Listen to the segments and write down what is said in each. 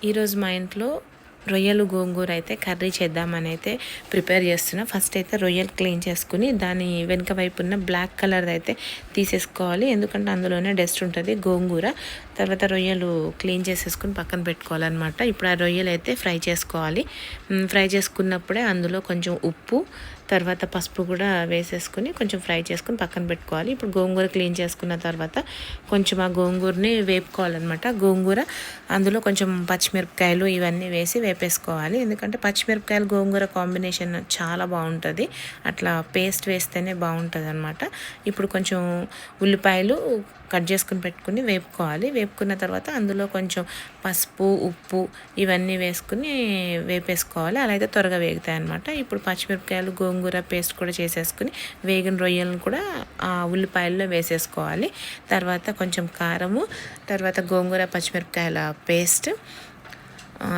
ఈరోజు మా ఇంట్లో రొయ్యలు గోంగూర అయితే కర్రీ చేద్దామని అయితే ప్రిపేర్ చేస్తున్నా. ఫస్ట్ అయితే రొయ్యలు క్లీన్ చేసుకుని దాని వెనుక వైపు ఉన్న బ్లాక్ కలర్ అయితే తీసేసుకోవాలి, ఎందుకంటే అందులోనే డస్ట్ ఉంటుంది. గోంగూర తర్వాత రొయ్యలు క్లీన్ చేసేసుకుని పక్కన పెట్టుకోవాలన్నమాట. ఇప్పుడు ఆ రొయ్యలు అయితే ఫ్రై చేసుకోవాలి. ఫ్రై చేసుకున్నప్పుడే అందులో కొంచెం ఉప్పు తర్వాత పసుపు కూడా వేసేసుకుని కొంచెం ఫ్రై చేసుకుని పక్కన పెట్టుకోవాలి. ఇప్పుడు గోంగూర క్లీన్ చేసుకున్న తర్వాత కొంచెం ఆ గోంగూరని వేపుకోవాలన్నమాట. గోంగూర అందులో కొంచెం పచ్చిమిరపకాయలు ఇవన్నీ వేసి వేపేసుకోవాలి, ఎందుకంటే పచ్చిమిరపకాయలు గోంగూర కాంబినేషన్ చాలా బాగుంటుంది. అట్లా పేస్ట్ వేస్తేనే బాగుంటుంది అనమాట. ఇప్పుడు కొంచెం ఉల్లిపాయలు కట్ చేసుకుని పెట్టుకుని వేపుకోవాలి. వేపుకున్న తర్వాత అందులో కొంచెం పసుపు ఉప్పు ఇవన్నీ వేసుకుని వేపేసుకోవాలి. అలా అయితే త్వరగా వేగుతాయి అనమాట. ఇప్పుడు పచ్చిమిరపకాయలు గోంగూర పేస్ట్ కూడా చేసేసుకుని వేగిన రొయ్యలను కూడా ఆ ఉల్లిపాయల్లో వేసేసుకోవాలి. తర్వాత కొంచెం కారము, తర్వాత గోంగూర పచ్చిమిరపకాయల పేస్ట్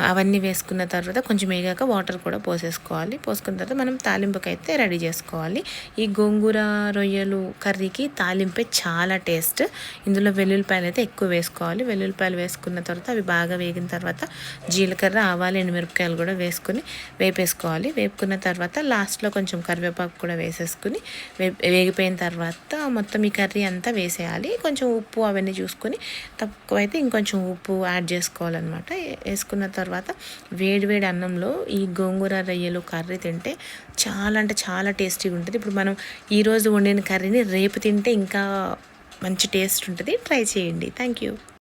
అవన్నీ వేసుకున్న తర్వాత కొంచెం వేగాక వాటర్ కూడా పోసేసుకోవాలి. పోసుకున్న తర్వాత మనం తాలింపుకి అయితే రెడీ చేసుకోవాలి. ఈ గోంగూర రొయ్యలు కర్రీకి తాలింపే చాలా టేస్ట్. ఇందులో వెల్లుల్లిపాయలు అయితే ఎక్కువ వేసుకోవాలి. వెల్లుల్లిపాయలు వేసుకున్న తర్వాత అవి బాగా వేగిన తర్వాత జీలకర్ర ఆవాలు ఎండుమిరపకాయలు కూడా వేసుకుని వేపేసుకోవాలి. వేపుకున్న తర్వాత లాస్ట్లో కొంచెం కరివేపాకు కూడా వేసేసుకుని వేగిపోయిన తర్వాత మొత్తం ఈ కర్రీ అంతా వేసేయాలి. కొంచెం ఉప్పు అవన్నీ చూసుకొని తక్కువైతే ఇంకొంచెం ఉప్పు యాడ్ చేసుకోవాలన్నమాట. వేసుకున్న తర్వాత వేడివేడి అన్నంలో ఈ గోంగూర రొయ్యలు కర్రీ తింటే చాలా అంటే చాలా టేస్టీగా ఉంటుంది. ఇప్పుడు మనం ఈరోజు వండిన కర్రీని రేపు తింటే ఇంకా మంచి టేస్ట్ ఉంటుంది. ట్రై చేయండి. Thank you.